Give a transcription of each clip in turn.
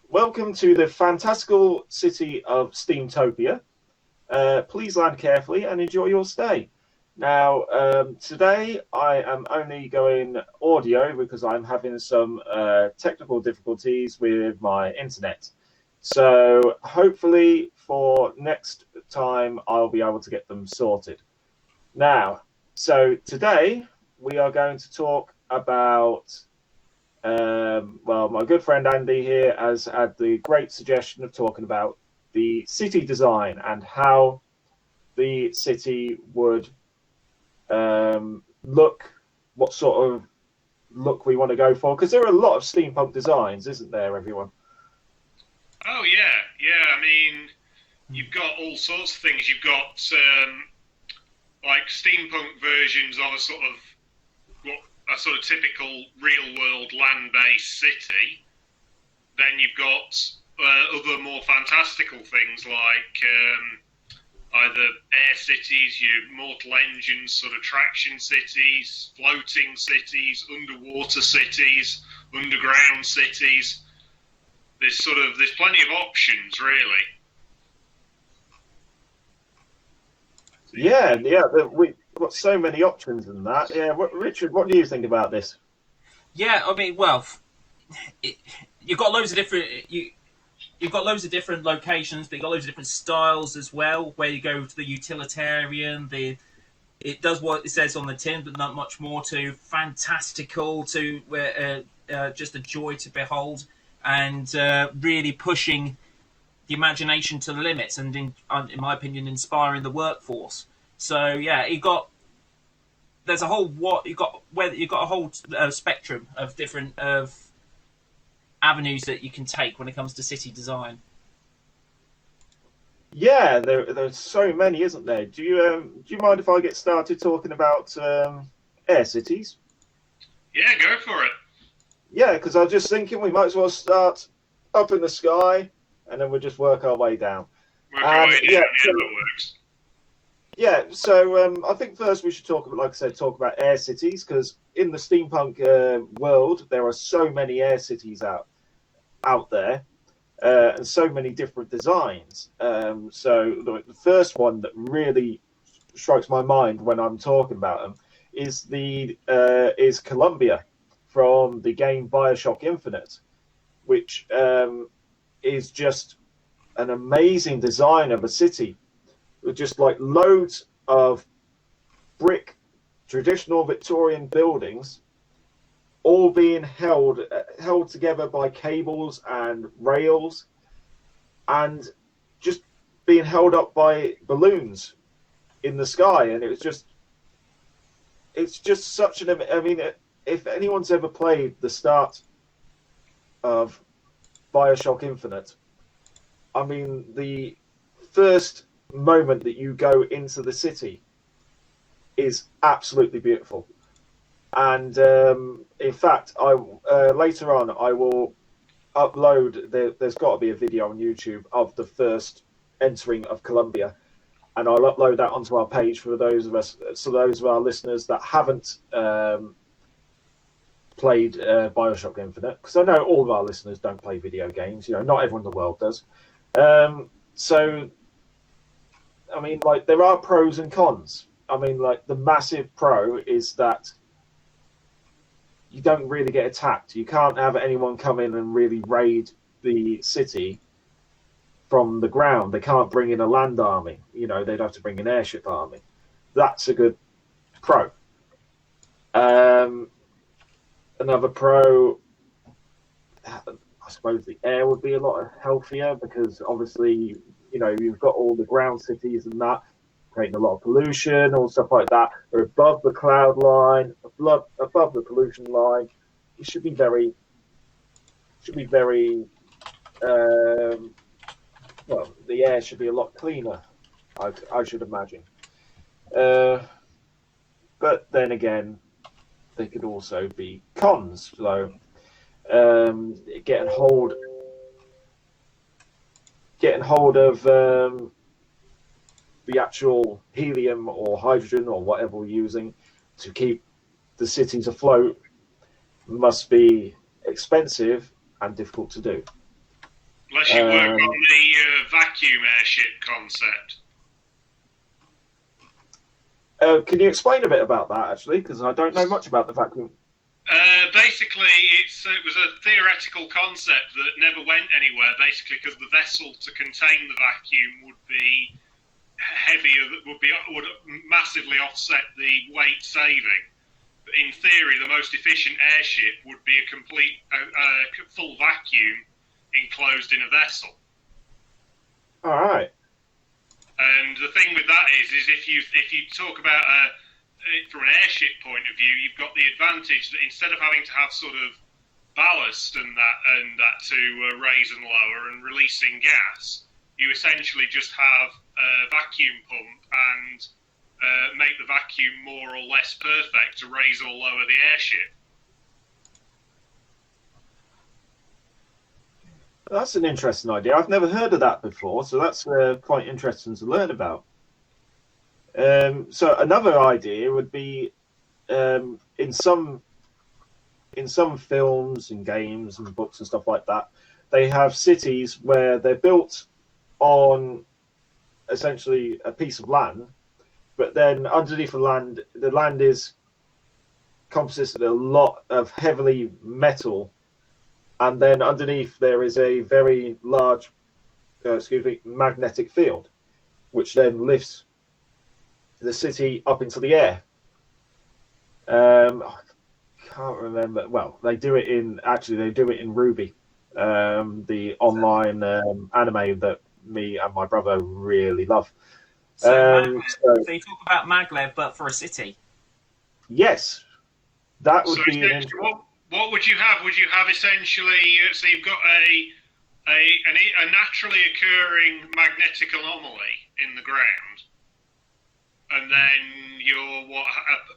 welcome to the fantastical city of Steamtopia. Please land carefully and enjoy your stay. Now, today I am only going audio because I'm having some technical difficulties with my internet. So hopefully for next time I'll be able to get them sorted. Now, so today we are going to talk about my good friend Andy here has had the great suggestion of talking about the city design and how the city would look, what sort of look we want to go for. Because there are a lot of steampunk designs, isn't there, everyone? Oh yeah. I mean, you've got all sorts of things. You've got like steampunk versions of a sort of typical real-world land-based city. Then you've got other more fantastical things like either air cities, your mortal engines, sort of traction cities, floating cities, underwater cities, underground cities. There's plenty of options, really. Yeah. We've got so many options in that. Yeah, Richard, what do you think about this? Yeah, I mean, well, you've got loads of different you've got loads of different locations, but you've got loads of different styles as well. Where you go to the utilitarian, it does what it says on the tin, but not much more. To fantastical, to just a joy to behold, and really pushing the imagination to the limits, and in my opinion, inspiring the workforce. So yeah, there's a whole you've got a whole spectrum of different avenues that you can take when it comes to city design. Yeah, there's so many, isn't there? Do you mind if I get started talking about air cities? Yeah, go for it. Yeah, because I was just thinking we might as well start up in the sky and then we'll just work our way down. Work our way down, yeah, that works. Yeah, so I think first we should talk about air cities, because in the steampunk world there are so many air cities out there, and so many different designs. So the first one that really strikes my mind when I'm talking about them is Columbia from the game BioShock Infinite, which is just an amazing design of a city with just like loads of brick, traditional Victorian buildings, all being held together by cables and rails, and just being held up by balloons in the sky. And it's just such an. I mean, if anyone's ever played the start of BioShock Infinite, I mean, the first moment that you go into the city is absolutely beautiful. And in fact, I later on I will upload. There's got to be a video on YouTube of the first entering of Columbia, and I'll upload that onto our page for those of our listeners that haven't played BioShock Infinite, because I know all of our listeners don't play video games. Not everyone in the world does. So, I mean, like, there are pros and cons. I mean, like, the massive pro is that you don't really get attacked. You can't have anyone come in and really raid the city from the ground. They can't bring in a land army. They'd have to bring an airship army. That's a good pro. Another pro, I suppose the air would be a lot healthier, because obviously, you've got all the ground cities and that creating a lot of pollution or stuff like that. They're above the cloud line, above the pollution line. It should be very, well, the air should be a lot cleaner, I should imagine. But then again, they could also be cons. So getting hold of the actual helium or hydrogen or whatever we're using to keep the cities afloat must be expensive and difficult to do. Unless you work on the vacuum airship concept. Can you explain a bit about that, actually? Because I don't know much about the vacuum. Basically, it was a theoretical concept that never went anywhere, basically because the vessel to contain the vacuum would be heavier, would massively offset the weight saving. But in theory, the most efficient airship would be a complete full vacuum enclosed in a vessel. All right. And the thing with that is if you talk about from an airship point of view, you've got the advantage that instead of having to have sort of ballast and that to raise and lower and releasing gas, you essentially just have a vacuum pump and make the vacuum more or less perfect to raise or lower the airship. That's an interesting idea. I've never heard of that before, so that's quite interesting to learn about. So another idea would be in some films and games and books and stuff like that, they have cities where they're built on essentially a piece of land, but then underneath the land is consisted of a lot of heavily metal. And then underneath there is a very large, magnetic field, which then lifts the city up into the air. I can't remember. Well, they do it in Ruby, the online anime that me and my brother really love. So you talk about maglev, but for a city. Yes, that would be an interesting. What would you have? Would you have essentially? So you've got a naturally occurring magnetic anomaly in the ground, and then you're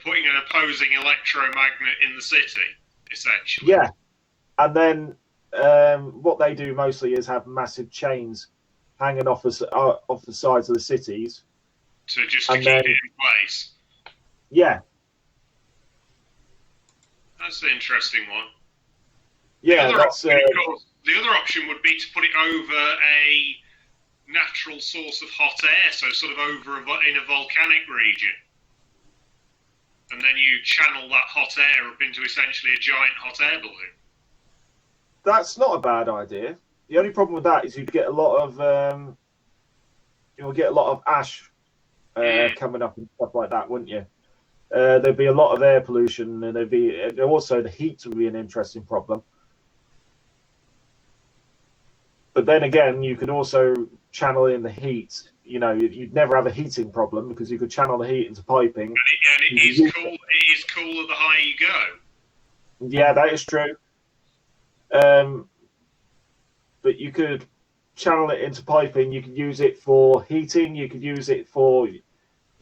putting an opposing electromagnet in the city, essentially. Yeah, and then what they do mostly is have massive chains hanging off the sides of the cities, to keep it in place. Yeah. That's an interesting one. Yeah, the other option would be to put it over a natural source of hot air, so sort of over in a volcanic region. And then you channel that hot air up into essentially a giant hot air balloon. That's not a bad idea. The only problem with that is you'd get a lot of ash coming up and stuff like that, wouldn't you? There'd be a lot of air pollution, and also the heat would be an interesting problem. But then again, you could also channel in the heat. You know, you'd never have a heating problem because you could channel the heat into piping. And it is cool. It is cooler the higher you go. Yeah, that is true. But you could channel it into piping. You could use it for heating. You could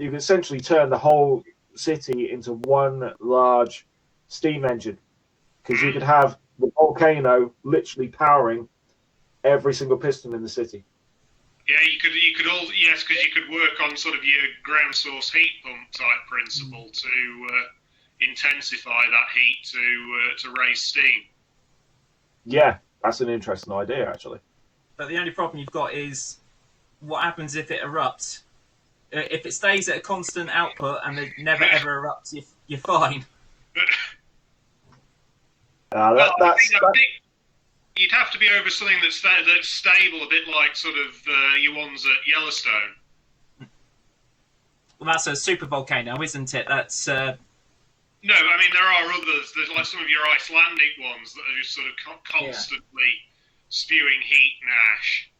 essentially turn the whole city into one large steam engine, because you could have the volcano literally powering every single piston in the city. Yeah, because you could work on sort of your ground source heat pump type principle to intensify that heat to raise steam. Yeah, that's an interesting idea, actually. But the only problem you've got is what happens if it erupts. If it stays at a constant output and it never ever erupts, you're fine. I think you'd have to be over something that's stable, a bit like sort of your ones at Yellowstone. Well, that's a super volcano, isn't it? That's no, I mean there are others. There's like some of your Icelandic ones that are just sort of constantly spewing heat and ash.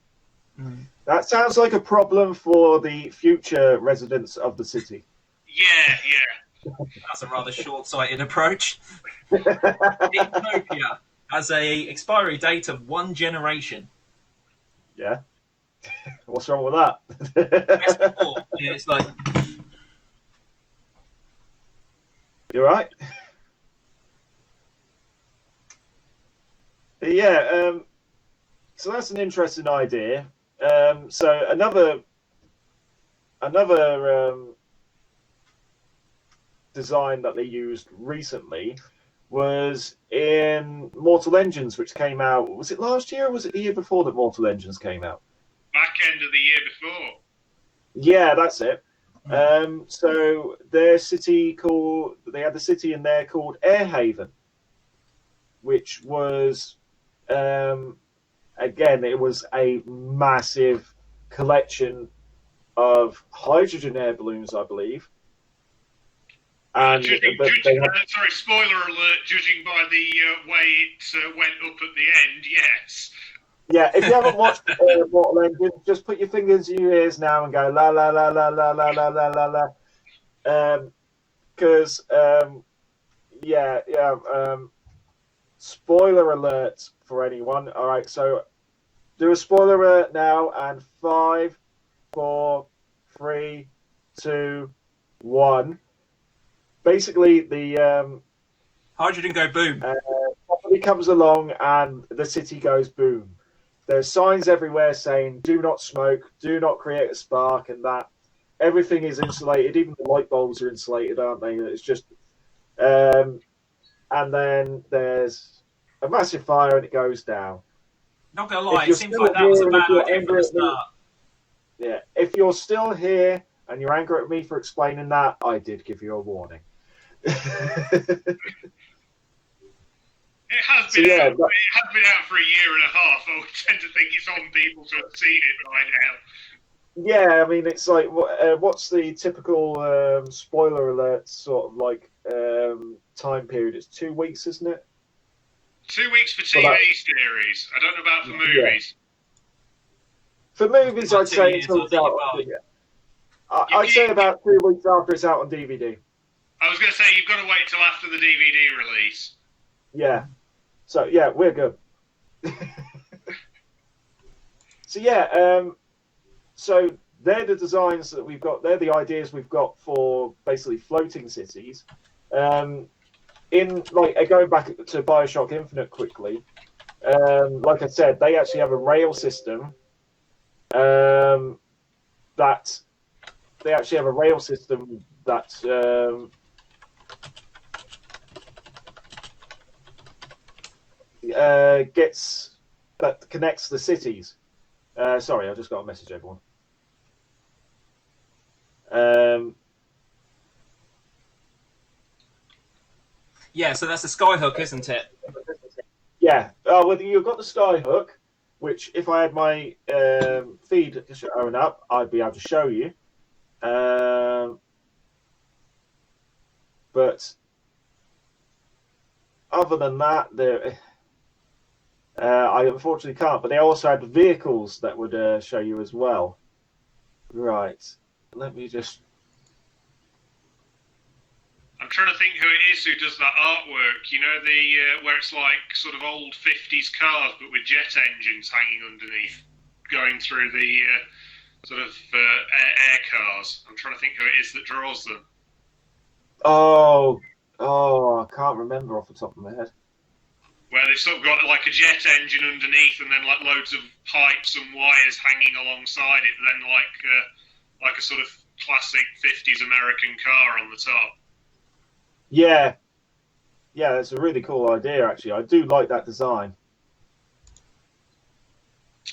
Mm. That sounds like a problem for the future residents of the city. Yeah. That's a rather short-sighted approach. Steamtopia has a expiry date of 1 generation. Yeah. What's wrong with that? Yeah, it's like... You're right. Yeah. So that's an interesting idea. So another design that they used recently was in Mortal Engines, which came out. Was it last year or was it the year before that Mortal Engines came out? Back end of the year before. Yeah, that's it. So they had the city in there called Airhaven, which was, again, it was a massive collection of hydrogen air balloons, I believe. And sorry, spoiler alert, judging by the way it went up at the end, yes. Yeah, if you haven't watched Mortal Engines, just put your fingers in your ears now and go la la la la la la la la la la. Because spoiler alert for anyone. All right, so do a spoiler alert now, and 5, 4, 3, 2, 1. Basically, the hydrogen go boom. Somebody comes along and the city goes boom. There's signs everywhere saying "Do not smoke," "Do not create a spark," and that everything is insulated. Even the light bulbs are insulated, aren't they? It's just, and then there's a massive fire and it goes down. Not gonna lie, it seems like that was a bad idea from the start. Yeah, if you're still here and you're angry at me for explaining that, I did give you a warning. It has been out. It has been out for a year and a half. I would tend to think it's on people to have seen it by now. Yeah, I mean, it's like, what's the typical spoiler alert sort of like time period? It's 2 weeks, isn't it? 2 weeks for TV series. I don't know about for movies. Yeah. For movies, I'd say until it's out. I'd say about 2 weeks after it's out on DVD. I was going to say you've got to wait till after the DVD release. Yeah. So yeah, we're good. So they're the designs that we've got. They're the ideas we've got for basically floating cities. In like going back to BioShock Infinite quickly, like I said, they actually have a rail system. That connects the cities. Sorry, I just got a message, everyone. Yeah, so that's a skyhook, isn't it? Yeah. Well, you've got the skyhook, which if I had my feed showing up, I'd be able to show you. But other than that, I unfortunately can't. But they also had vehicles that would show you as well. Right. Let me just. I'm trying to think who it is who does that artwork. You know, the where it's like sort of old 50s cars, but with jet engines hanging underneath, going through the sort of air cars. I'm trying to think who it is that draws them. Oh, I can't remember off the top of my head. Where they've sort of got like a jet engine underneath, and then like loads of pipes and wires hanging alongside it, and then like a sort of classic 50s American car on the top. Yeah, that's a really cool idea. Actually, I do like that design.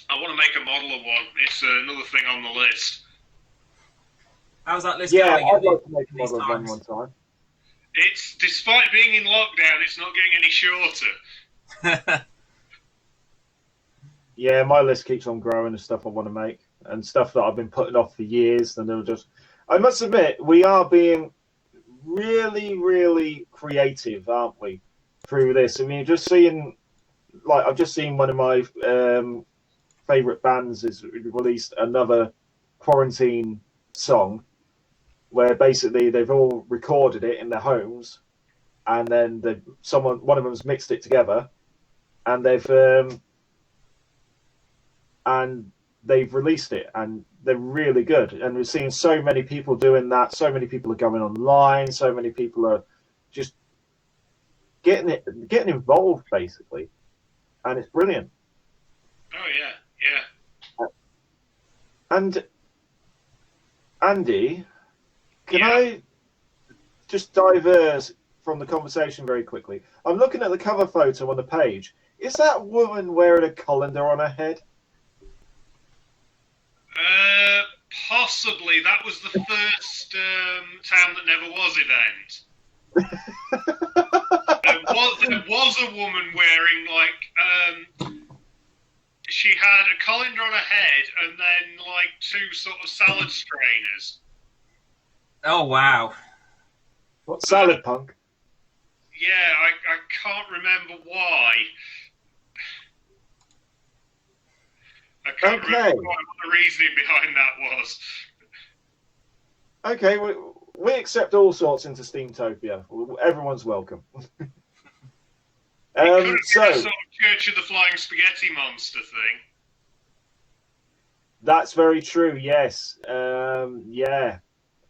I want to make a model of one. It's another thing on the list. How's that list going? Yeah, I'd like to make a model of one time. It's, despite being in lockdown, it's not getting any shorter. Yeah, my list keeps on growing of stuff I want to make and stuff that I've been putting off for years. And I must admit, we are being really, really creative, aren't we? Through this, I mean, I've just seen one of my favorite bands has released another quarantine song, where basically they've all recorded it in their homes, and then one of them's mixed it together, and they've released it, and they're really good. And we're seeing so many people doing that. So many people are going online. So many people are just getting involved, basically, and it's brilliant. Oh yeah. And Andy, can I just diverse from the conversation very quickly. I'm looking at the cover photo on the page. Is that woman wearing a colander on her head? Possibly. That was the first Town That Never Was event. There was a woman wearing, like, she had a colander on her head and then, like, 2 sort of salad strainers. Oh, wow. What salad punk? Yeah, I can't remember why. I can't remember what the reasoning behind that was. Okay, we accept all sorts into Steamtopia. Everyone's welcome. It could have been a sort of Church of the Flying Spaghetti Monster thing. That's very true, yes. Yeah.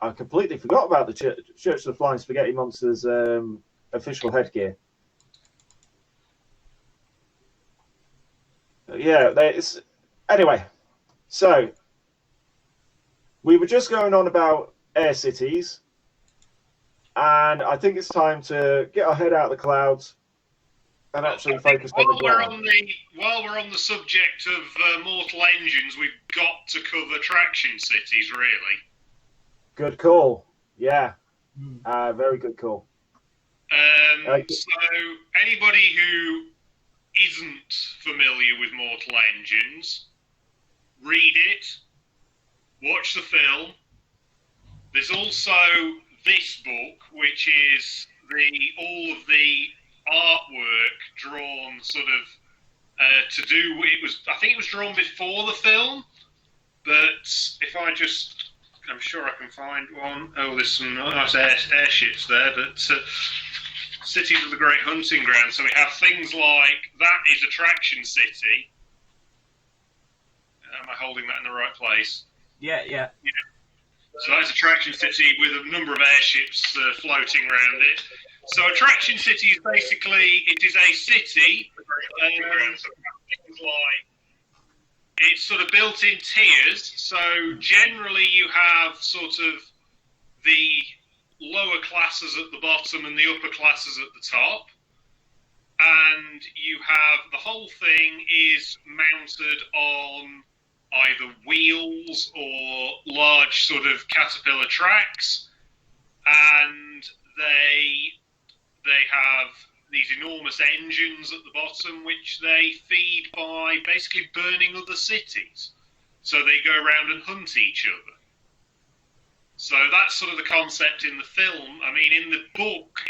I completely forgot about the Church of the Flying Spaghetti Monster's official headgear. Yeah, anyway, so we were just going on about air cities, and I think it's time to get our head out of the clouds and actually focus on the ground. While we're on the subject of mortal engines, we've got to cover traction cities, really. Good call. Yeah, very good call. So anybody who isn't familiar with mortal engines, read it, watch the film. There's also this book, which is all of the artwork drawn sort of to do. I think it was drawn before the film, but if I'm sure I can find one. Oh, there's some nice airships there, but cities of the great hunting ground. So we have things like that is a traction city. Am I holding that in the right place? Yeah. So that's a traction city with a number of airships floating around it. So a traction city is basically, it is a city. It's sort of built in tiers. So generally you have sort of the lower classes at the bottom and the upper classes at the top. And you have, the whole thing is mounted on either wheels or large sort of caterpillar tracks, and they have these enormous engines at the bottom which they feed by basically burning other cities. So they go around and hunt each other. So that's sort of the concept in the film. I mean, in the book,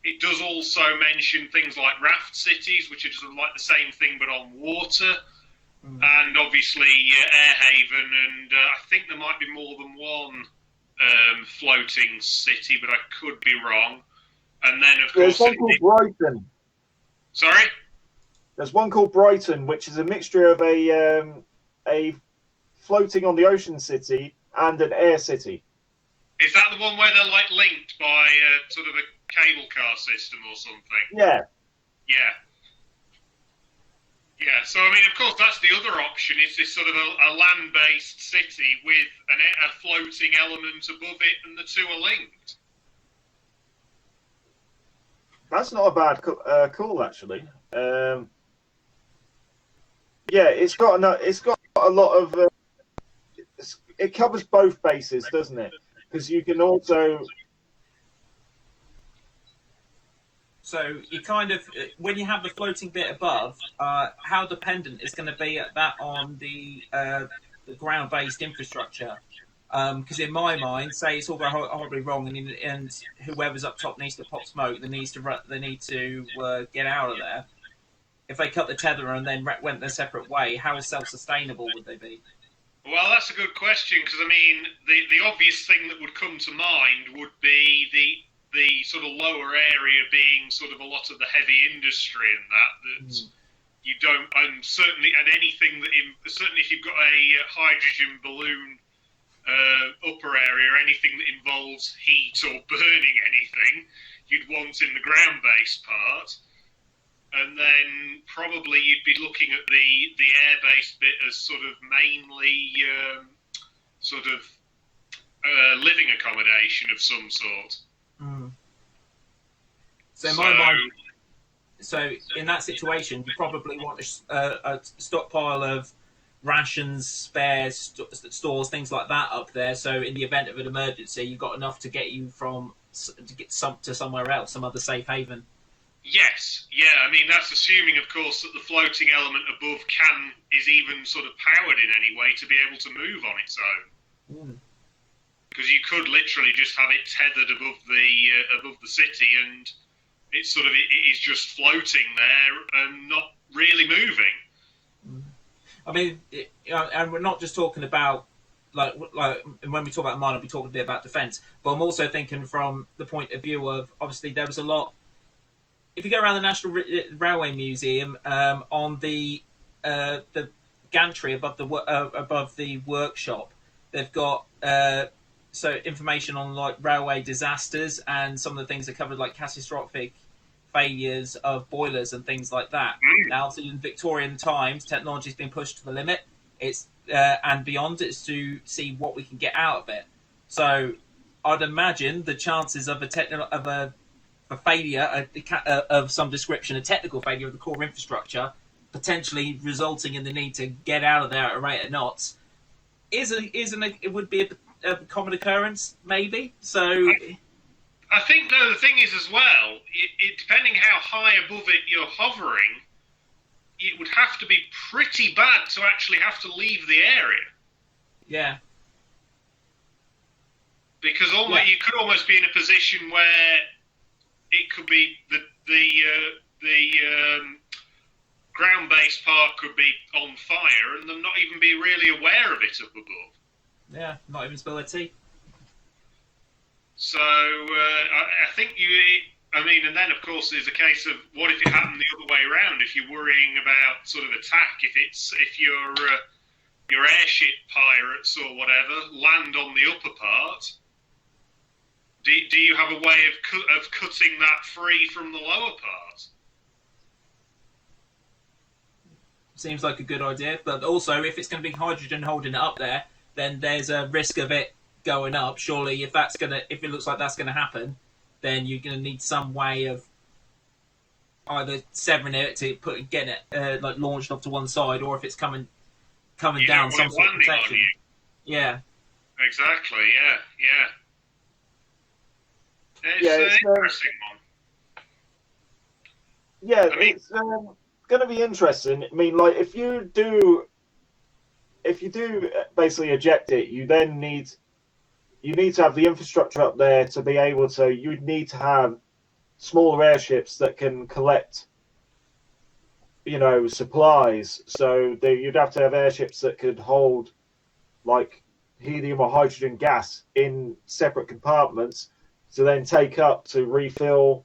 it does also mention things like raft cities, which are sort of like the same thing but on water. And obviously Airhaven, and I think there might be more than one floating city, but I could be wrong. And then, of course... There's one called Brighton. Sorry? There's one called Brighton, which is a mixture of a floating on the ocean city and an air city. Is that the one where they're like linked by sort of a cable car system or something? Yeah. Yeah, so I mean, of course, that's the other option. Is this sort of a land-based city with a floating element above it, and the two are linked? That's not a bad call, actually. Yeah, it's got a lot of. It covers both bases, doesn't it? Because you can also. So you kind of, when you have the floating bit above, how dependent is going to be that on the ground-based infrastructure? Because in my mind, say it's all going horribly wrong, and whoever's up top needs to pop smoke, they need to get out of there. If they cut the tether and then went their separate way, how self-sustainable would they be? Well, that's a good question, because I mean, the obvious thing that would come to mind would be the sort of lower area being sort of a lot of the heavy industry and that you don't, and certainly, and anything that, certainly if you've got a hydrogen balloon upper area, or anything that involves heat or burning anything, you'd want in the ground-based part. And then probably you'd be looking at the air-based bit as sort of mainly living accommodation of some sort. So in my mind, so in that situation, you probably want a stockpile of rations, spares, stores, things like that up there. So in the event of an emergency, you've got enough to get you to somewhere else, some other safe haven. Yes, yeah. I mean, that's assuming, of course, that the floating element above is even sort of powered in any way to be able to move on its own. Because you could literally just have it tethered above the city, and it is just floating there and not really moving. I mean, and we're not just talking about like when we talk about mine, I'll be talking a bit about defence, but I'm also thinking from the point of view of, obviously there was a lot. If you go around the National Railway Museum, on the gantry above the workshop, they've got information on like railway disasters and some of the things that covered, like catastrophic failures of boilers and things like that. Now, in Victorian times, technology's been pushed to the limit. It's and beyond. It's to see what we can get out of it. So, I'd imagine the chances of a failure of some description, a technical failure of the core infrastructure, potentially resulting in the need to get out of there at a rate of knots, it would be a common occurrence, maybe. So, I think though the thing is as well, depending how high above it you're hovering, it would have to be pretty bad to actually have to leave the area. Yeah. Because you could almost be in a position where it could be the ground-based part could be on fire and them not even be really aware of it up above. Yeah, not even spill a tea. So I think and then of course there's a case of what if it happened the other way around? If you're worrying about sort of attack, if your airship pirates or whatever land on the upper part. Do you have a way of cutting that free from the lower part? Seems like a good idea, but also if it's going to be hydrogen holding it up there, then there's a risk of it going up. Surely, if it looks like that's going to happen, then you're going to need some way of either severing it to getting it like launched off to one side, or if it's coming down, some sort of protection. Yeah. Exactly. Yeah. It's an interesting one. Yeah, it's going to be interesting. I mean, like if you do basically eject it, you then need to have the infrastructure up there to be able to. You'd need to have smaller airships that can collect, supplies. So you'd have to have airships that could hold, like, helium or hydrogen gas in separate compartments to then take up to refill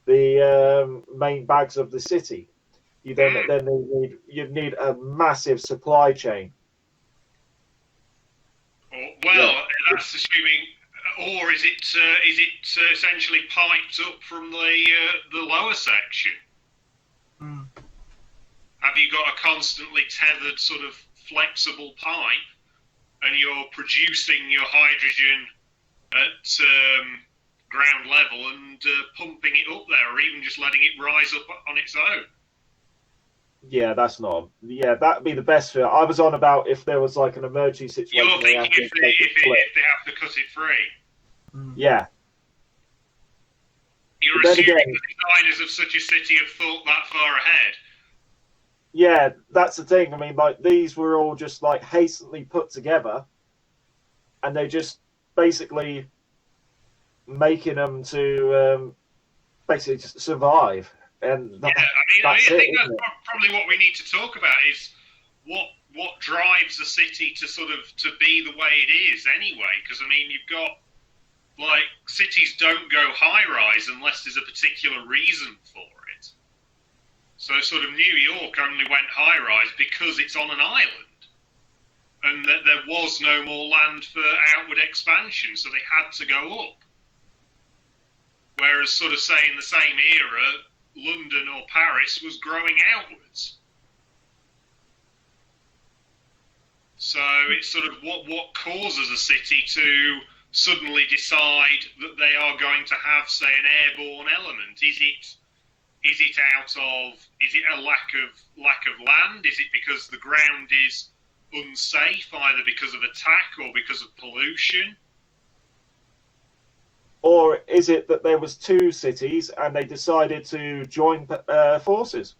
the main bags of the city. You'd need a massive supply chain. That's assuming. Or is it essentially piped up from the lower section? Have you got a constantly tethered sort of flexible pipe, and you're producing your hydrogen at ground level and pumping it up there, or even just letting it rise up on its own? Yeah, that'd be the best fit. I was on about if there was like an emergency situation. You're thinking if they have to cut it free. Yeah. You're assuming the designers of such a city have thought that far ahead. Yeah, that's the thing. I mean, like, these were all just like hastily put together, and they just basically making them to basically just survive. And I think that's probably what we need to talk about is what drives a city to be the way it is anyway. Because I mean, you've got like cities don't go high rise unless there's a particular reason for it. So sort of New York only went high rise because it's on an island, and that there was no more land for outward expansion, so they had to go up. Whereas sort of say in the same era, London or Paris was growing outwards. So it's sort of what causes a city to suddenly decide that they are going to have, say, an airborne element? Is it a lack of land? Is it because the ground is unsafe, either because of attack or because of pollution? Or is it that there was two cities and they decided to join forces?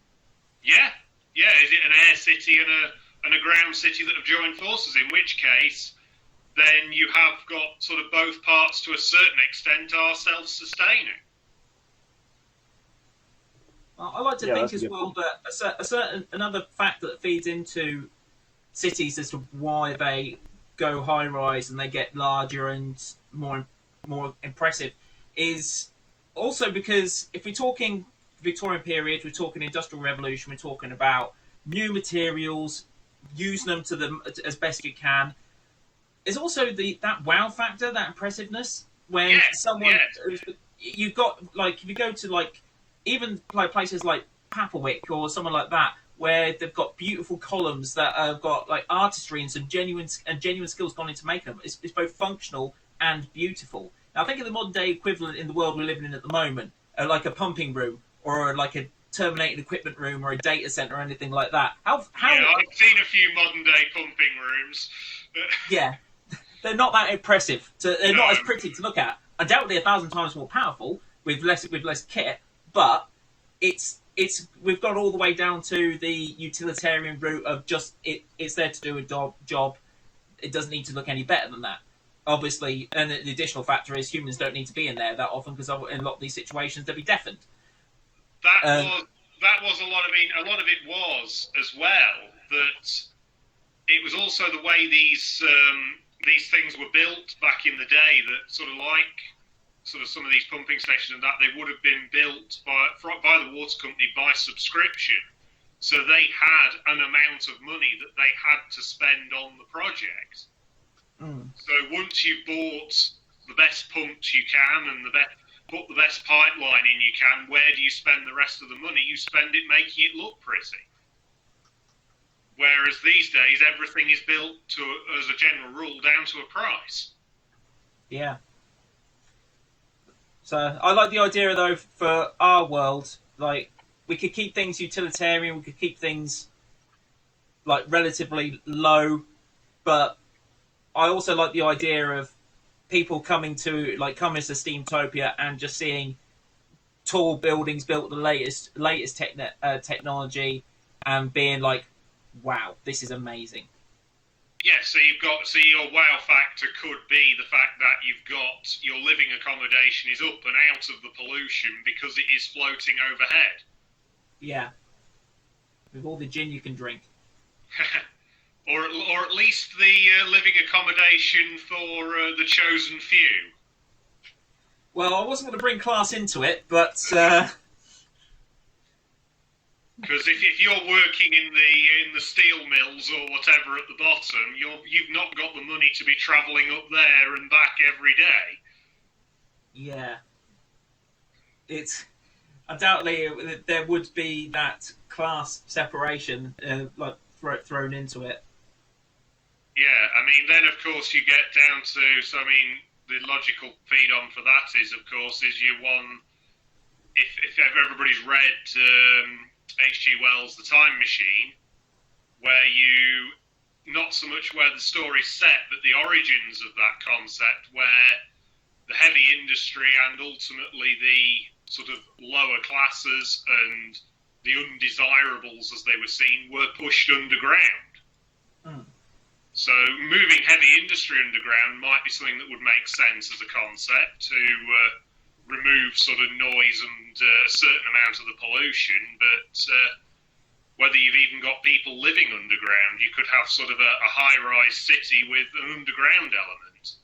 Yeah. Is it an air city and a ground city that have joined forces? In which case, then you have got sort of both parts to a certain extent are self-sustaining. I like to think as well that another fact that feeds into cities as to why they go high rise and they get larger and more impressive is also because if we're talking Victorian period, we're talking Industrial Revolution, we're talking about new materials, using them to them as best you can. There's also that wow factor, that impressiveness when you've got, like, if you go to like even places like Papplewick or someone like that, where they've got beautiful columns that have got like artistry and some genuine skills gone into making them. It's both functional and beautiful. Now, I think of the modern day equivalent in the world we're living in at the moment, like a pumping room or like a terminated equipment room or a data center or anything like that. How yeah, I've seen a few modern day pumping rooms. Yeah, they're not that impressive. They're not as pretty to look at. Undoubtedly, 1,000 times more powerful with less kit, but it's we've got all the way down to the utilitarian route of just it's there to do a job. It doesn't need to look any better than that. Obviously, and the additional factor is humans don't need to be in there that often because in a lot of these situations they'll be deafened. That was a lot. I mean, a lot of it was as well that it was also the way these things were built back in the day. That sort of some of these pumping stations and that they would have been built by the water company by subscription. So they had an amount of money that they had to spend on the project. So once you've bought the best pumps you can and put the best pipeline in you can, where do you spend the rest of the money? You spend it making it look pretty. Whereas these days, everything is built as a general rule, down to a price. Yeah. So I like the idea, though, for our world, like, we could keep things utilitarian, we could keep things, like, relatively low, but I also like the idea of people coming to Steamtopia and just seeing tall buildings built with the latest technology and being like, wow, this is amazing. Yeah, so your wow factor could be the fact that you've got your living accommodation is up and out of the pollution because it is floating overhead. Yeah, with all the gin you can drink. or at least the living accommodation for the chosen few. Well, I wasn't going to bring class into it, but because if you're working in the steel mills or whatever at the bottom, you've not got the money to be travelling up there and back every day. Yeah, it's undoubtedly there would be that class separation thrown into it. Yeah, I mean, then of course you get down to, the logical feed on for that is, of course, is you one, if everybody's read H.G. Wells' The Time Machine, where you, not so much where the story's set, but the origins of that concept, where the heavy industry and ultimately the sort of lower classes and the undesirables, as they were seen, were pushed underground. So moving heavy industry underground might be something that would make sense as a concept to remove sort of noise and a certain amount of the pollution, but whether you've even got people living underground, you could have sort of a high-rise city with an underground element.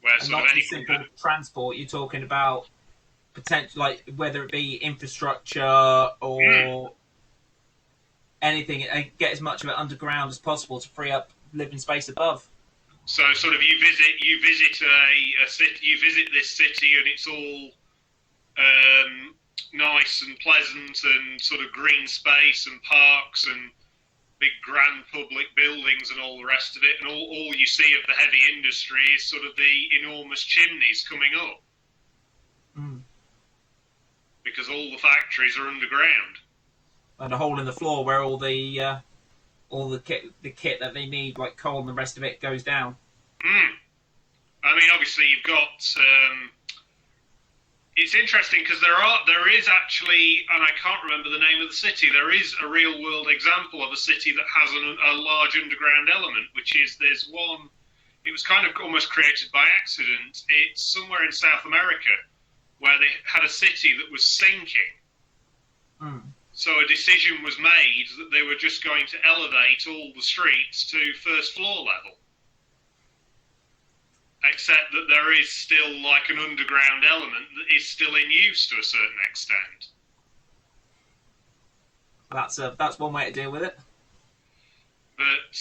Where and sort not of just simple transport, you're talking about potential, like whether it be infrastructure or anything, and get as much of it underground as possible to free up living space above. So, sort of, you visit a city, you visit this city, and it's all nice and pleasant, and sort of green space and parks, and big grand public buildings and all the rest of it, and all you see of the heavy industry is sort of the enormous chimneys coming up. Because all the factories are underground. And a hole in the floor where all the kit that they need, like coal and the rest of it, goes down. I mean, obviously you've got. It's interesting because there is actually, and I can't remember the name of the city. There is a real world example of a city that has a large underground element, which is there's one. It was kind of almost created by accident. It's somewhere in South America, where they had a city that was sinking. So a decision was made that they were just going to elevate all the streets to first floor level. Except that there is still like an underground element that is still in use to a certain extent. That's one way to deal with it. But,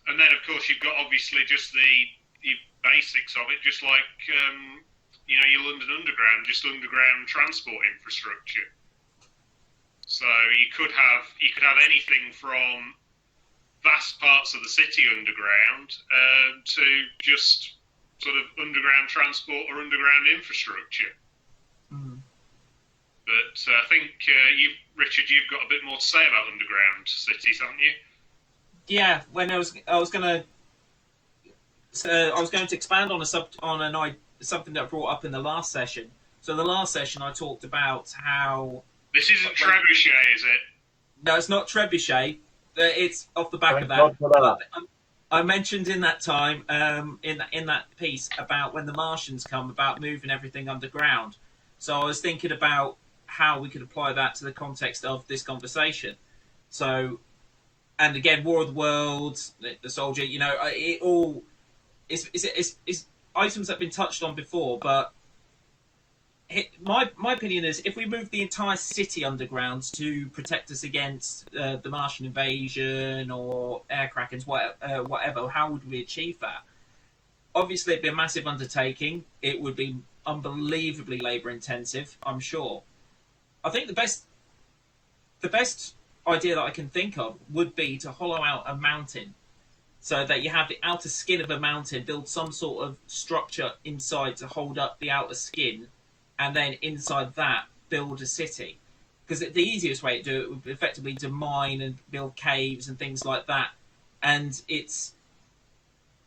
and then of course you've got obviously just the basics of it, just like, your London Underground, just underground transport infrastructure. So you could have anything from vast parts of the city underground to just sort of underground transport or underground infrastructure. But I think Richard, you've got a bit more to say about underground cities, haven't you? Yeah, when I was going to expand on something that I brought up in the last session. So the last session I talked about how... This isn't trebuchet, is it? No, it's not trebuchet. It's off the back of that. I mentioned in that time, in that piece, about when the Martians come, about moving everything underground. So I was thinking about how we could apply that to the context of this conversation. So, and again, War of the Worlds, the Soldier, it all is items that have been touched on before, but my opinion is if we move the entire city underground to protect us against the Martian invasion or air krakens, whatever, how would we achieve that? Obviously, it'd be a massive undertaking. It would be unbelievably labour-intensive, I'm sure. I think the best idea that I can think of would be to hollow out a mountain so that you have the outer skin of a mountain, build some sort of structure inside to hold up the outer skin, and then inside that, build a city. Because the easiest way to do it would be effectively to mine and build caves and things like that. And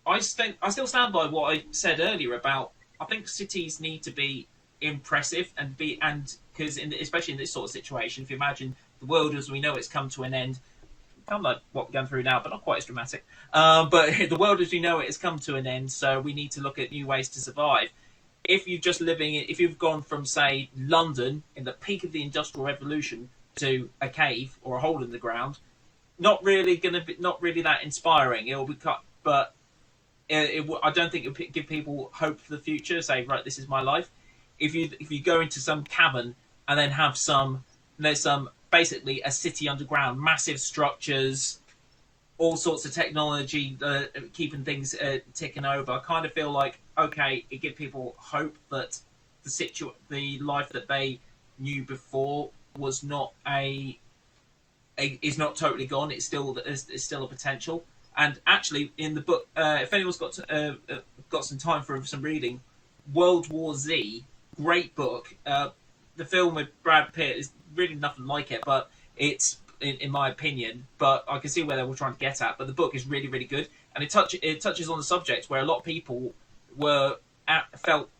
I still stand by what I said earlier about, I think cities need to be impressive because especially in this sort of situation, if you imagine the world as we know it's come to an end, kind of like what we're going through now, but not quite as dramatic. But the world as we know it has come to an end, so we need to look at new ways to survive. If you've gone from, say, London in the peak of the Industrial Revolution to a cave or a hole in the ground, not really that inspiring. It will be cut, but I don't think it will give people hope for the future. Say, right, this is my life. If you go into some cavern and then have there's basically a city underground, massive structures, all sorts of technology, keeping things ticking over. I kind of feel like, okay, it gives people hope that the life that they knew before was not is not totally gone. It's still a potential. And actually, in the book, if anyone's got some time for some reading, World War Z, great book. The film with Brad Pitt is really nothing like it, but it's in my opinion. But I can see where they were trying to get at. But the book is really, really good, and it touches on the subject where a lot of people felt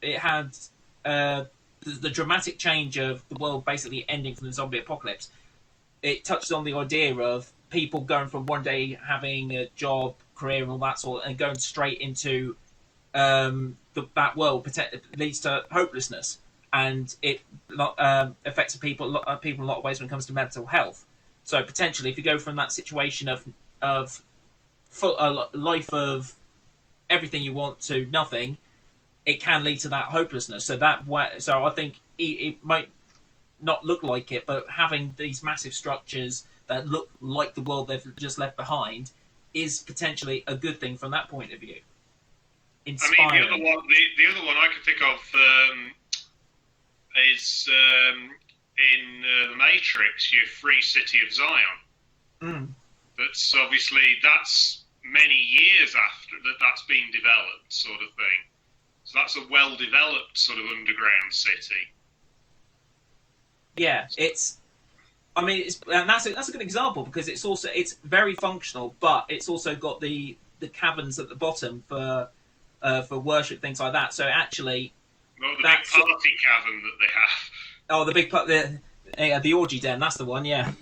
it had the dramatic change of the world basically ending from the zombie apocalypse. It touches on the idea of people going from one day having a job, career, and all that sort, and going straight into that world leads to hopelessness, and it affects people in a lot of ways when it comes to mental health. So potentially, if you go from that situation of a life of everything you want to nothing, it can lead to that hopelessness. So I think it might not look like it, but having these massive structures that look like the world they've just left behind is potentially a good thing from that point of view. Inspiring. I mean, the other one I can think of is in The Matrix, your Free City of Zion. That's many years after that's been developed, sort of thing. So that's a well-developed sort of underground city. Yeah, and that's a good example because it's very functional, but it's also got the caverns at the bottom for worship, things like that. So actually, the big party cavern that they have. Oh, the orgy den. That's the one. Yeah.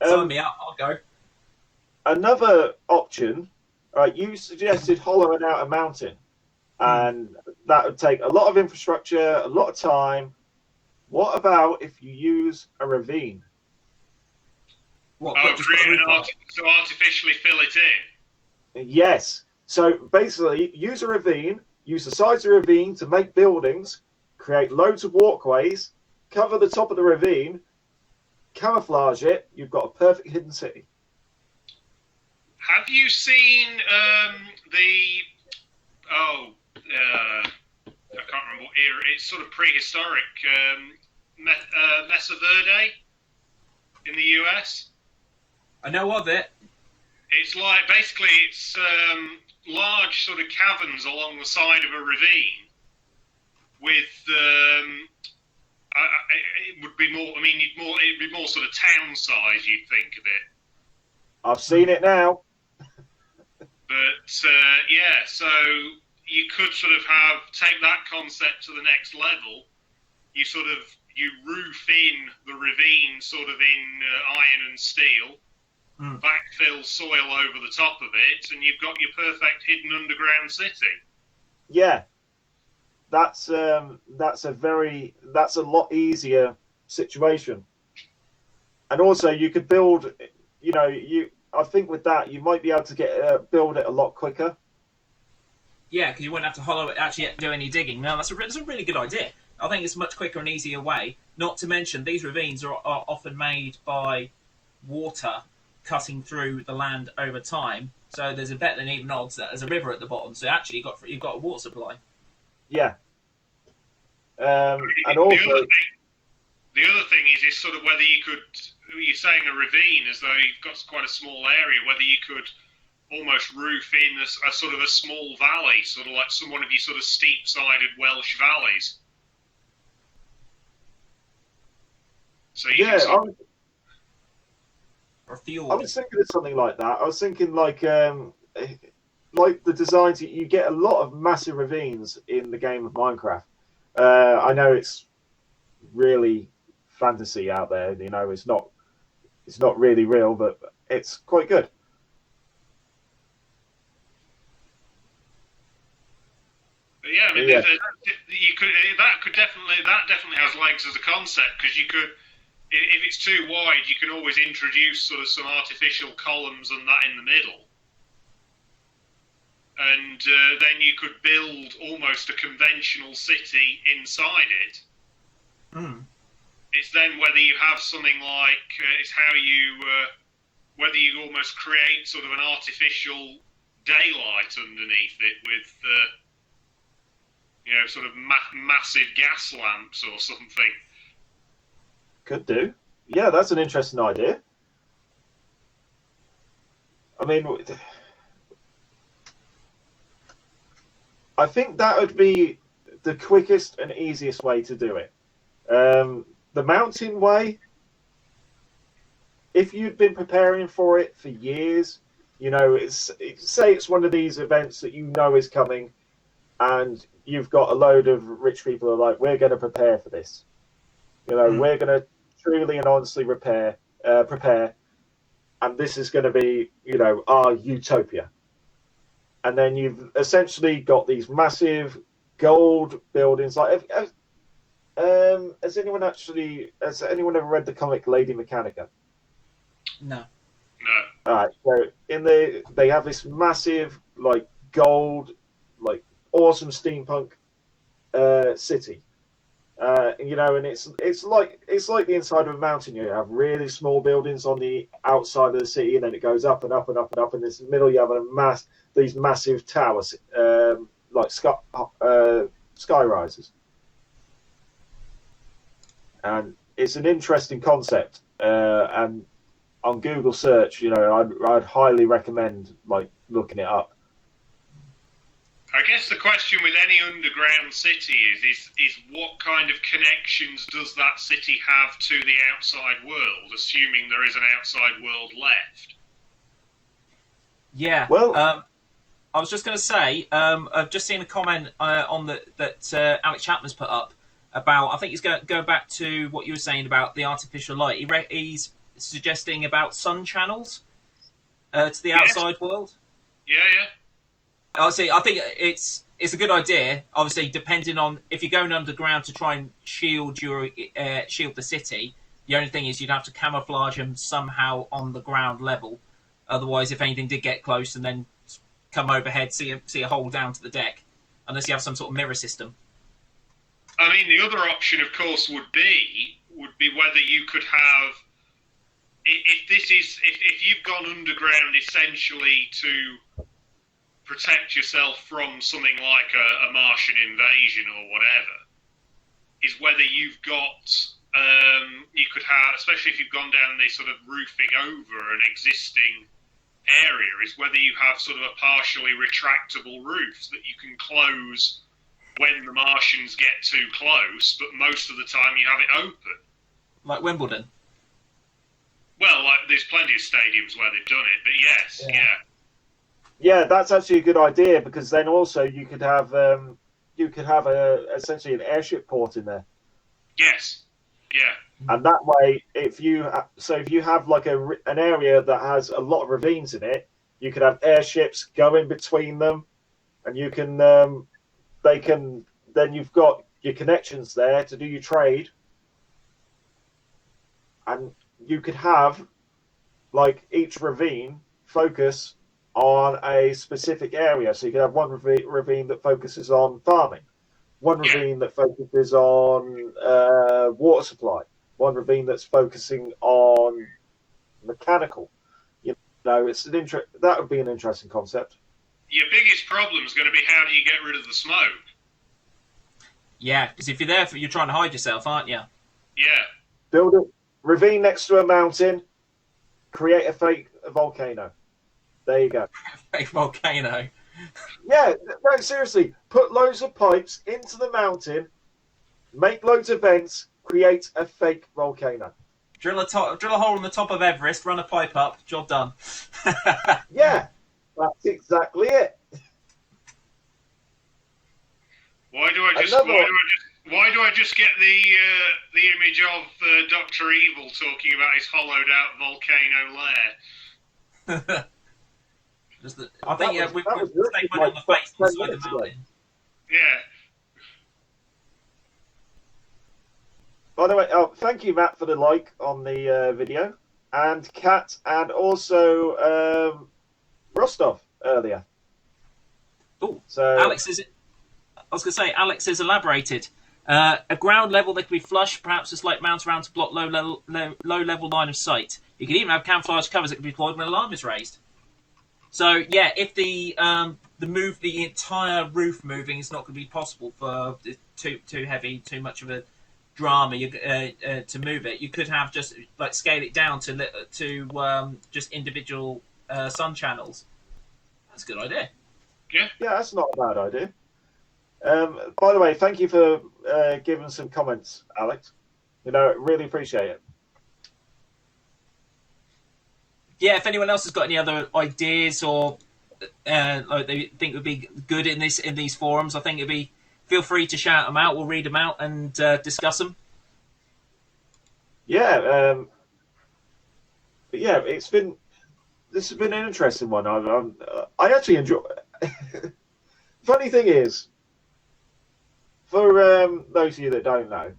Sign me up. I'll go. Another option. Right, you suggested hollowing out a mountain, and that would take a lot of infrastructure, a lot of time. What about if you use a ravine? To artificially fill it in? Yes. So basically, use a ravine, use the sides of the ravine to make buildings, create loads of walkways, cover the top of the ravine, camouflage it, you've got a perfect hidden city. Have you seen I can't remember what era. It's sort of prehistoric. Mesa Verde in the US. I know of it. It's like it's large sort of caverns along the side of a ravine. With it would be more. I mean, it'd be more sort of town size. You'd think of it. I've seen it now. But so you could sort of take that concept to the next level. You roof in the ravine sort of in iron and steel, backfill soil over the top of it, and you've got your perfect hidden underground city. Yeah, that's a lot easier situation. And also you could build, I think with that you might be able to build it a lot quicker. Yeah, because you wouldn't have to actually do any digging. No, that's a really good idea. I think it's a much quicker and easier way. Not to mention, these ravines are often made by water cutting through the land over time. So there's a better than even odds that there's a river at the bottom. So actually, you've got a water supply. Yeah. And also, the other thing is sort of whether you could. You're saying a ravine as though you've got quite a small area. Whether you could almost roof in a sort of a small valley, sort of like one of your sort of steep-sided Welsh valleys. So I was thinking of something like that. I was thinking like the designs. You get a lot of massive ravines in the game of Minecraft. I know it's really fantasy out there. It's not really real, but it's quite good. But yeah, I mean, that definitely has legs as a concept because you could. If it's too wide, you can always introduce sort of some artificial columns and that in the middle. And then you could build almost a conventional city inside it. It's then whether you have something like, it's how whether you almost create sort of an artificial daylight underneath it with, sort of massive gas lamps or something. Could do. Yeah, that's an interesting idea. I mean, I think that would be the quickest and easiest way to do it. The mountain way, if you'd been preparing for it for years, say it's one of these events that is coming, and you've got a load of rich people who are like, we're going to prepare for this. We're going to truly and honestly prepare, and this is going to be, our utopia. And then you've essentially got these massive gold buildings. Like, has anyone ever read the comic Lady Mechanica? No. No. All right. So they have this massive, like, gold, like, awesome steampunk city. And it's like the inside of a mountain. You have really small buildings on the outside of the city, and then it goes up and up and up and up. And in the middle, you have these massive towers, like sky rises. And it's an interesting concept, and on Google search, I'd highly recommend like looking it up. I guess the question with any underground city is what kind of connections does that city have to the outside world, assuming there is an outside world left? Yeah. Well, I was just going to say, I've just seen a comment on that Alex Chapman's put up about. I think he's going back to what you were saying about the artificial light. He's suggesting about sun channels to the outside world. Yeah. Obviously, I think it's a good idea. Obviously, depending on if you're going underground to try and shield the city, the only thing is you'd have to camouflage them somehow on the ground level. Otherwise, if anything did get close and then come overhead, see a hole down to the deck, unless you have some sort of mirror system. I mean, the other option, of course, would be whether you could have, if you've gone underground essentially to protect yourself from something like a Martian invasion or whatever, is whether you've got, you could have, especially if you've gone down this sort of roofing over an existing area, is whether you have sort of a partially retractable roof that you can close when the Martians get too close, but most of the time you have it open. Like Wimbledon? Well, there's plenty of stadiums where they've done it, but yes, yeah. Yeah, that's actually a good idea, because then also you could have essentially an airship port in there. Yes, yeah. And that way, if you have like an area that has a lot of ravines in it, you could have airships go in between them, and you can then you've got your connections there to do your trade, and you could have like each ravine focus on a specific area. So you could have one ravine that focuses on farming, one ravine that focuses on water supply, one ravine that's focusing on mechanical. It's that would be an interesting concept. Your biggest problem is going to be how do you get rid of the smoke? Yeah, because if you're there, you're trying to hide yourself, aren't you? Yeah. Build a ravine next to a mountain, create a fake volcano. There you go. Fake volcano. Yeah, no, seriously. Put loads of pipes into the mountain, make loads of vents, create a fake volcano. Drill a hole in the top of Everest, run a pipe up, job done. Yeah, that's exactly it. Why do I just get the image of Dr. Evil talking about his hollowed out volcano lair? I think we stay put on the face inside the mountain. Yeah. By the way, thank you, Matt, for the like on the video, and Kat, and also Rostov earlier. Oh, so Alex has elaborated. A ground level that could be flush, perhaps a slight mount around to block low level line of sight. You could even have camouflage covers that can be deployed when an alarm is raised. So yeah, if the entire roof moving is not going to be possible for too heavy, too much of a drama to move it, you could have just like scale it down to just individual sun channels. That's a good idea. Yeah, that's not a bad idea. By the way, thank you for giving some comments, Alex. Really appreciate it. Yeah, if anyone else has got any other ideas or like they think would be good in these forums, I think feel free to shout them out. We'll read them out and discuss them. Yeah, but yeah, this has been an interesting one. I actually enjoy. Funny thing is, for those of you that don't know,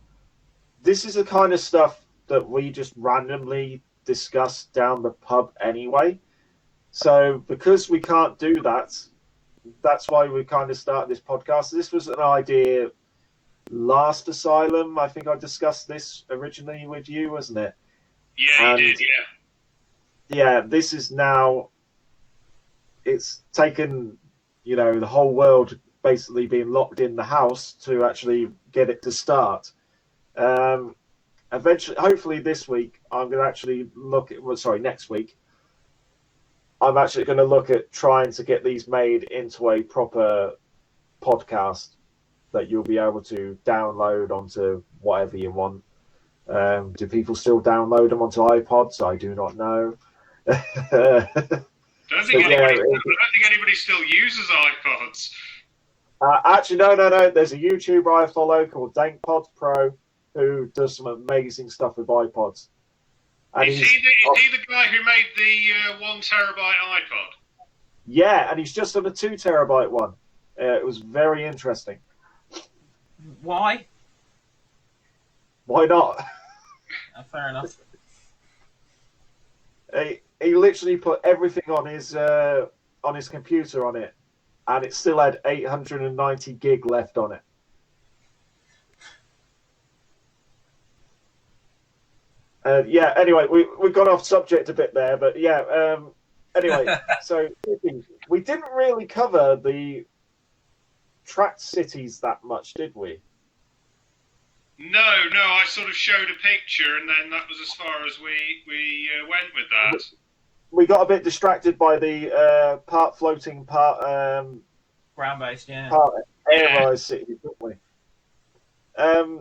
this is the kind of stuff that we just randomly discuss down the pub anyway. So because we can't do that, that's why we kind of started this podcast. This was an idea last Asylum. I think I discussed this originally with you, wasn't it? Yeah, you did, yeah. Yeah, this is now, it's taken, the whole world basically being locked in the house to actually get it to start. And eventually, hopefully this week, I'm going to actually look at. Well, sorry, next week, I'm actually going to look at trying to get these made into a proper podcast that you'll be able to download onto whatever you want. Do people still download them onto iPods? I do not know. I don't think anybody still uses iPods. Actually, no. There's a YouTuber I follow called DankPods Pro who does some amazing stuff with iPods. And is he the guy who made the 1 terabyte iPod? Yeah, and he's just done a 2 terabyte one. It was very interesting. Why? Why not? Fair enough. He literally put everything on his computer on it, and it still had 890 gig left on it. Yeah. Anyway, we've gone off subject a bit there, but yeah. Anyway, so we didn't really cover the tracked cities that much, did we? No. I sort of showed a picture, and then that was as far as we went with that. We got a bit distracted by the part floating, part ground-based, yeah. Part air-rise cities, didn't we?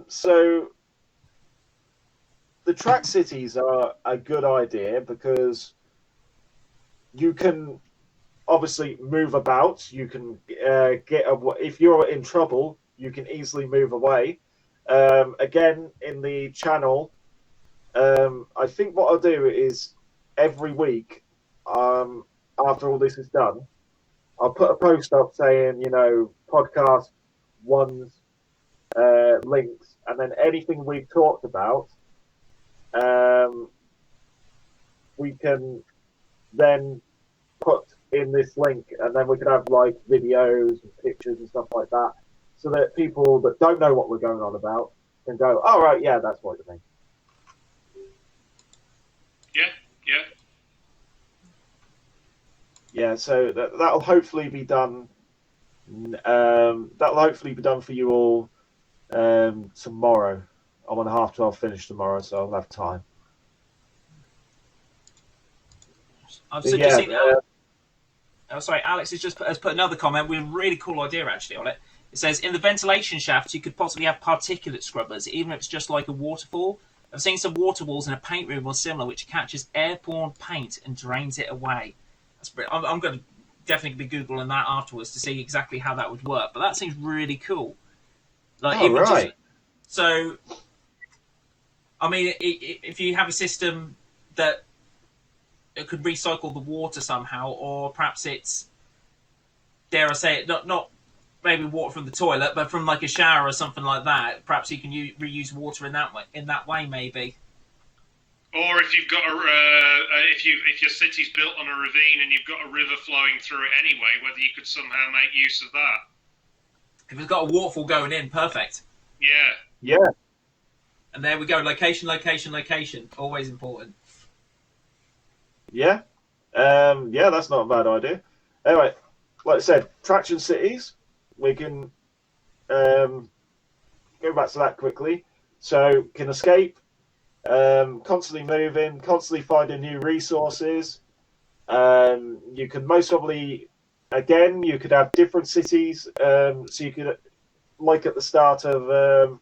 So the track cities are a good idea because you can obviously move about. You can if you're in trouble, you can easily move away. Again, in the channel, I think what I'll do is every week, after all this is done, I'll put a post up saying, podcast one's links, and then anything we've talked about, we can then put in this link, and then we can have like videos and pictures and stuff like that, so that people that don't know what we're going on about can go, "Oh right, yeah, that's what you mean." Yeah. So that'll hopefully be done. That'll hopefully be done for you all tomorrow. I'm on 12:30 finish tomorrow, so I'll have time. I've just seen. Sorry, Alex has put another comment with a really cool idea actually on it. It says, in the ventilation shaft, you could possibly have particulate scrubbers, even if it's just like a waterfall. I've seen some water walls in a paint room or similar, which catches airborne paint and drains it away. I'm going to definitely be Googling that afterwards to see exactly how that would work. But that seems really cool. Right. So, I mean, if you have a system that it could recycle the water somehow, or perhaps it's, dare I say it, not maybe water from the toilet, but from like a shower or something like that. Perhaps you can reuse water in that way, maybe. Or if you've got if your city's built on a ravine and you've got a river flowing through it anyway, whether you could somehow make use of that. If it's got a waterfall going in, perfect. Yeah. And there we go. Location. Always important. Yeah. Yeah, that's not a bad idea. Anyway, like I said, traction cities. We can go back to that quickly. So, can escape, constantly moving, constantly finding new resources. You can most probably, again, you could have different cities. So you could, like at the start of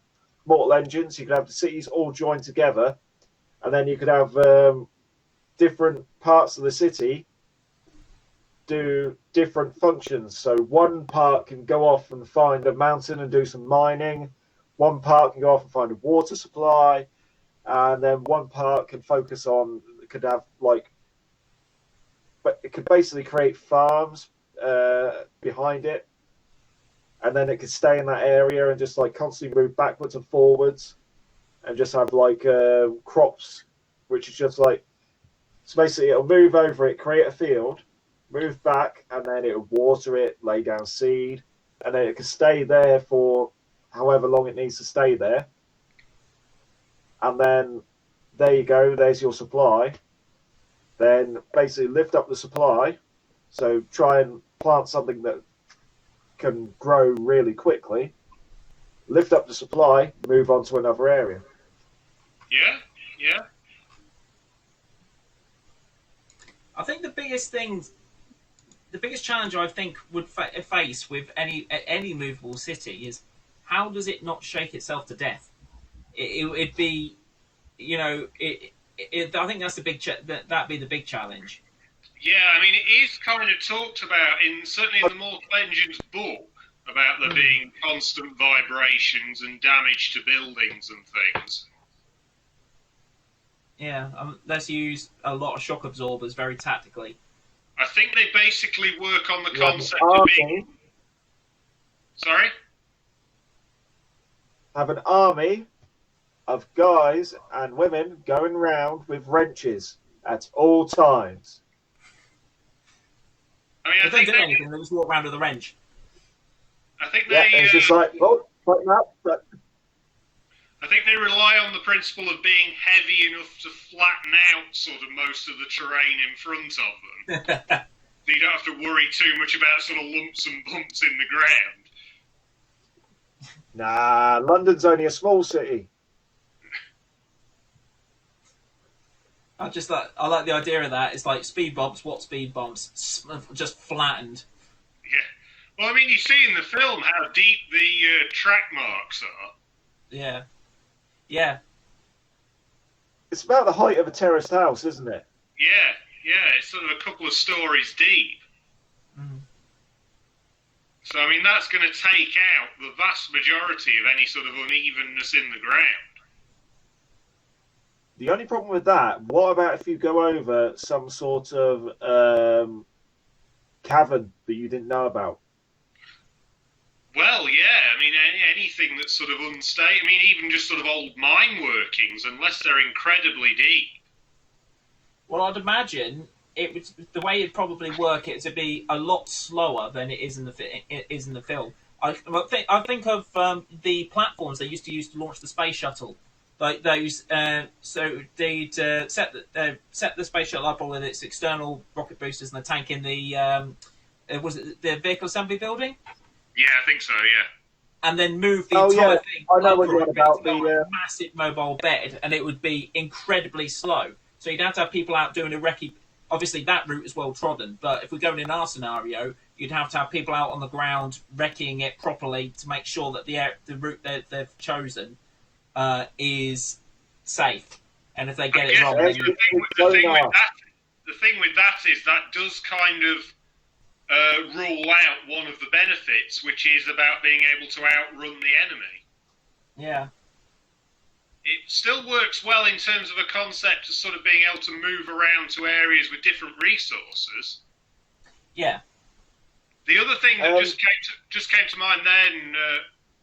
Mortal Engines, you could have the cities all joined together, and then you could have different parts of the city do different functions. So one part can go off and find a mountain and do some mining. One part can go off and find a water supply, and then one part can focus on, could have like, but it could basically create farms behind it, and then it could stay in that area and just like constantly move backwards and forwards, and just have like crops, which is just like, so basically it'll move over it, create a field, move back, and then it'll water it, lay down seed, and then it can stay there for however long it needs to stay there. And then there you go, there's your supply. Then basically lift up the supply. So try and plant something that can grow really quickly. Lift up the supply, move on to another area. Yeah, yeah. I think the biggest challenge I think would face with any movable city is how does it not shake itself to death? It'd be, you know, I think that's the that'd be the big challenge. Yeah, I mean, it is kind of talked about certainly in the Mortal Engines book about there being constant vibrations and damage to buildings and things. Yeah, let's use a lot of shock absorbers very tactically. I think they basically work on the concept of being... Sorry? Have an army of guys and women going round with wrenches at all times. I mean, they don't do anything. They just walk around with a wrench. I think they... Yeah, it's just like, oh, tighten up. But... I think they rely on the principle of being heavy enough to flatten out sort of most of the terrain in front of them. So you don't have to worry too much about sort of lumps and bumps in the ground. Nah, London's only a small city. I like the idea of that. It's like speed bumps. What speed bumps? Just flattened. Yeah. Well, I mean, you see in the film how deep the track marks are. Yeah. Yeah. It's about the height of a terraced house, isn't it? Yeah. It's sort of a couple of stories deep. Mm. So, I mean, that's going to take out the vast majority of any sort of unevenness in the ground. The only problem with that, what about if you go over some sort of cavern that you didn't know about? Well, yeah, I mean, anything that's sort of unstable, I mean, even just sort of old mine workings, unless they're incredibly deep. Well, I'd imagine the way it'd probably work is it'd be a lot slower than it is in the film. I think of the platforms they used to use to launch the space shuttle. Like those, so they'd set the space shuttle up with its external rocket boosters and the tank in the was it the vehicle assembly building? Yeah, I think so. Yeah, and then move the entire thing. I know what you're on about the massive mobile bed, and it would be incredibly slow. So you'd have to have people out doing a recce. Obviously, that route is well trodden, but if we're going in our scenario, you'd have to have people out on the ground recceing it properly to make sure that the route they've chosen is safe. And if they get it wrong, the thing with that is that does kind of rule out one of the benefits, which is about being able to outrun the enemy. Yeah. It still works well in terms of a concept of sort of being able to move around to areas with different resources. Yeah. The other thing that just came to mind then,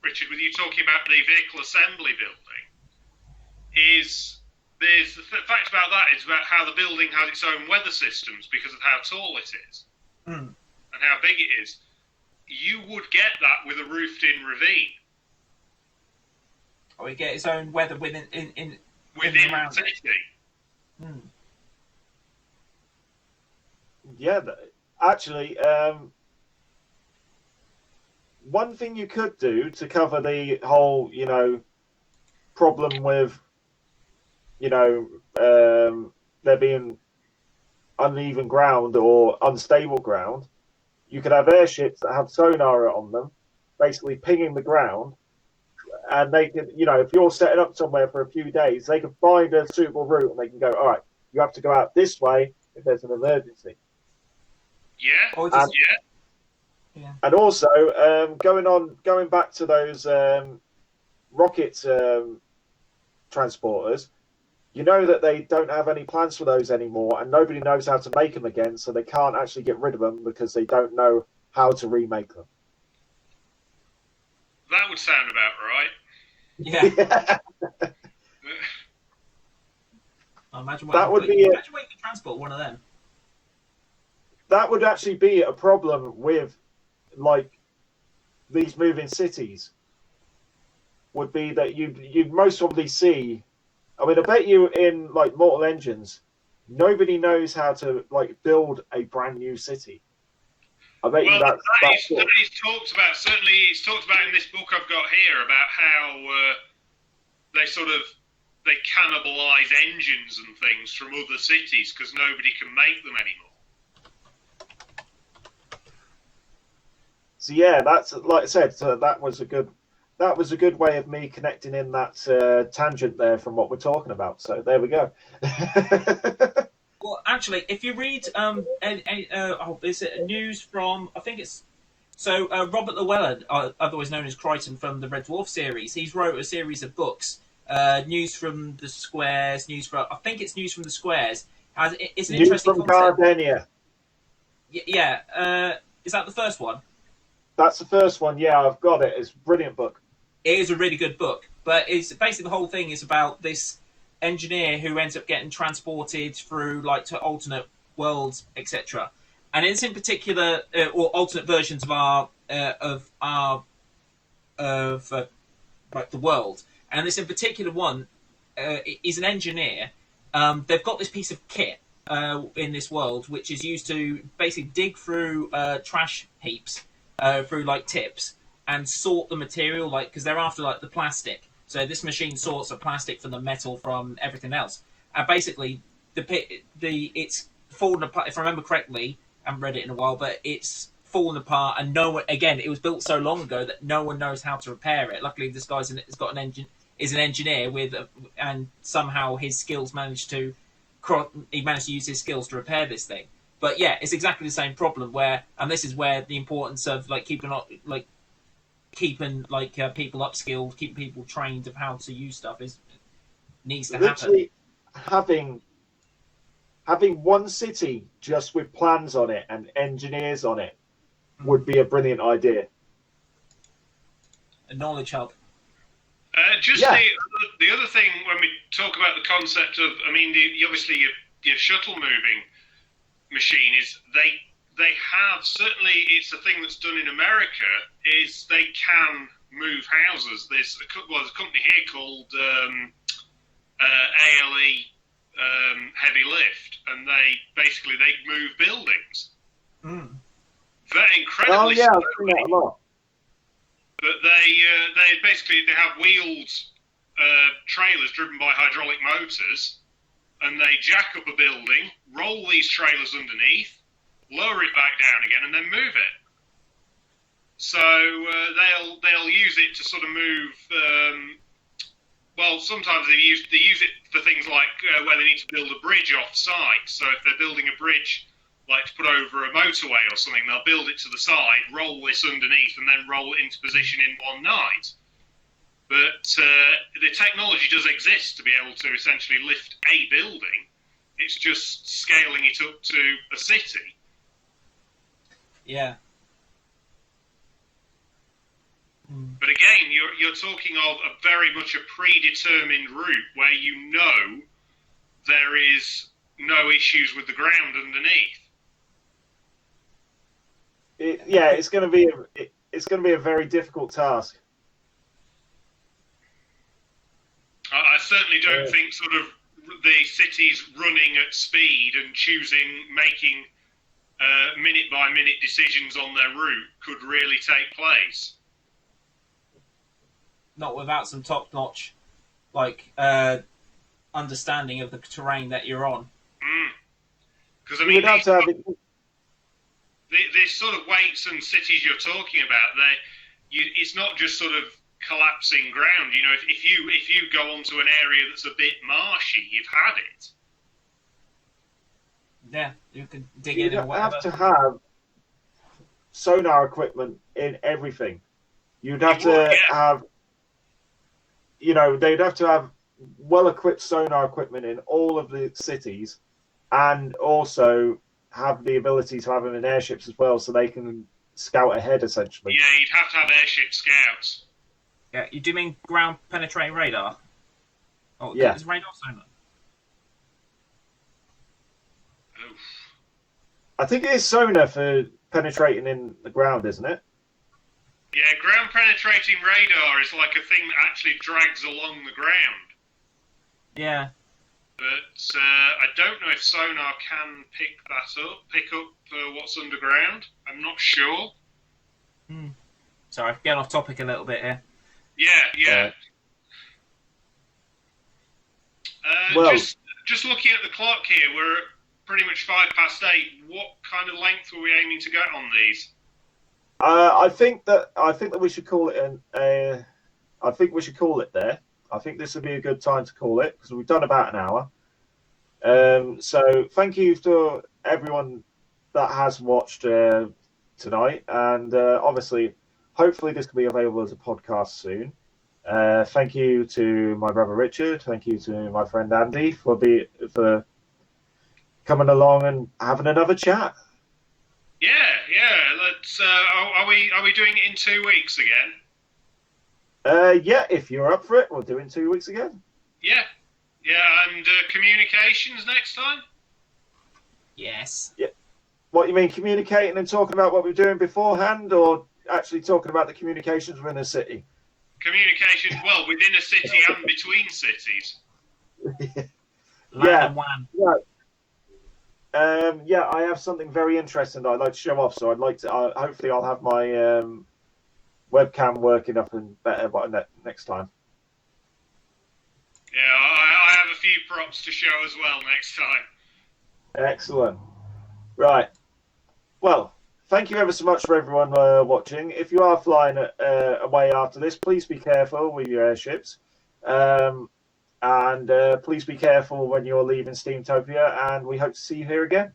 Richard, with you talking about the vehicle assembly building, is there's the fact about that is about how the building has its own weather systems because of how tall it is and how big it is. You would get that with a roofed-in ravine. Or you get its own weather within the city. Yeah, actually, one thing you could do to cover the whole, problem with, there being uneven ground or unstable ground, you could have airships that have sonar on them, basically pinging the ground, and they can, if you're setting up somewhere for a few days, they can find a suitable route and they can go, all right, you have to go out this way if there's an emergency. Yeah. Yeah. And also, going back to those rocket transporters, you know that they don't have any plans for those anymore, and nobody knows how to make them again, so they can't actually get rid of them because they don't know how to remake them. That would sound about right. Yeah. Imagine you could transport one of them. That would actually be a problem with, like, these moving cities. Would be that you'd most probably see. I mean, I bet you in like Mortal Engines, nobody knows how to like build a brand new city. I bet you that's he's talked about. Certainly, he's talked about in this book I've got here about how they sort of they cannibalise engines and things from other cities because nobody can make them anymore. So yeah, that's like I said. So that was a good way of me connecting in that tangent there from what we're talking about. So there we go. Well, actually, if you read is it news from I think it's Robert Llewellyn, otherwise known as Crichton from the Red Dwarf series, he's wrote a series of books. News from the Squares, I think it's News from the Squares. It's an News interesting from concept. Gardenia. Yeah, is that the first one? That's the first one. Yeah, I've got it. It's a brilliant book. It is a really good book, but it's basically the whole thing is about this engineer who ends up getting transported through like to alternate worlds, etc. And it's in particular, or alternate versions of like the world. And this in particular one is an engineer. They've got this piece of kit in this world which is used to basically dig through trash heaps, through like tips, and sort the material, like because they're after like the plastic. So this machine sorts the plastic from the metal from everything else. And basically, it's fallen apart. If I remember correctly, I haven't read it in a while, but it's fallen apart, and no one. Again, it was built so long ago that no one knows how to repair it. Luckily, this guy's has got an engine. Is an engineer and somehow his skills managed to use his skills to repair this thing. But yeah, it's exactly the same problem and this is where the importance of like keeping people upskilled, keeping people trained of how to use stuff needs to happen. Literally having one city just with plans on it and engineers on it would be a brilliant idea. A knowledge hub. The other thing when we talk about the concept of, I mean, obviously your shuttle moving machine is they have, certainly it's a thing that's done in America, is they can move houses. There's a company here called ALE Heavy Lift, and they move buildings. They're incredibly I've seen that a lot. But they have wheeled trailers driven by hydraulic motors, and they jack up a building, roll these trailers underneath, lower it back down again, and then move it. So they'll use it to sort of move. Sometimes they use it for things like where they need to build a bridge off site. So if they're building a bridge, like to put over a motorway or something, they'll build it to the side, roll this underneath, and then roll it into position in one night. But the technology does exist to be able to essentially lift a building. It's just scaling it up to a city. Yeah. But again, you're talking of a very much a predetermined route where you know there is no issues with the ground underneath. It's going to be a very difficult task. I certainly don't think sort of the cities running at speed and making minute by minute decisions on their route could really take place. Not without some top-notch, understanding of the terrain that you're on. Because I mean, these sort of weights and cities you're talking about, it's not just sort of collapsing ground. You know, if you go onto an area that's a bit marshy, you've had it. Yeah, you can dig in or whatever. You'd have to have sonar equipment in everything. You'd have to have, they'd have to have well-equipped sonar equipment in all of the cities, and also have the ability to have them in airships as well, so they can scout ahead, essentially. Yeah, you'd have to have airship scouts. Yeah, you do mean ground penetrating radar? Oh, yeah. Is radar sonar? Oof. I think it is sonar for penetrating in the ground, isn't it? Yeah, ground penetrating radar is like a thing that actually drags along the ground. Yeah. But I don't know if sonar can pick up what's underground. I'm not sure. Sorry, getting off topic a little bit here. Yeah. Well- just looking at the clock here, we're at pretty much 8:05. What kind of length were we aiming to get on these? I think that we should call it I think we should call it there. I think this would be a good time to call it because we've done about an hour. So thank you to everyone that has watched tonight, and obviously, hopefully, this can be available as a podcast soon. Thank you to my brother Richard. Thank you to my friend Andy for coming along and having another chat. Yeah. Let's. Are we doing it in 2 weeks again? Yeah, if you're up for it, we'll do it in 2 weeks again. Yeah, and communications next time. Yes. What you mean, communicating and talking about what we were doing beforehand, or actually talking about the communications within a city? Communications, well, within a city and between cities. Line one. Yeah, I have something very interesting that I'd like to show off. So I'd like to. Hopefully, I'll have my webcam working up and better by next time. Yeah, I have a few props to show as well next time. Excellent. Right. Well, thank you ever so much for everyone watching. If you are flying away after this, please be careful with your airships. And please be careful when you're leaving Steamtopia, and we hope to see you here again.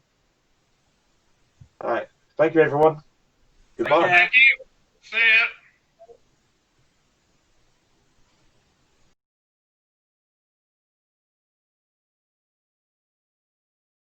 All right. Thank you, everyone. Goodbye. Thank you. See ya.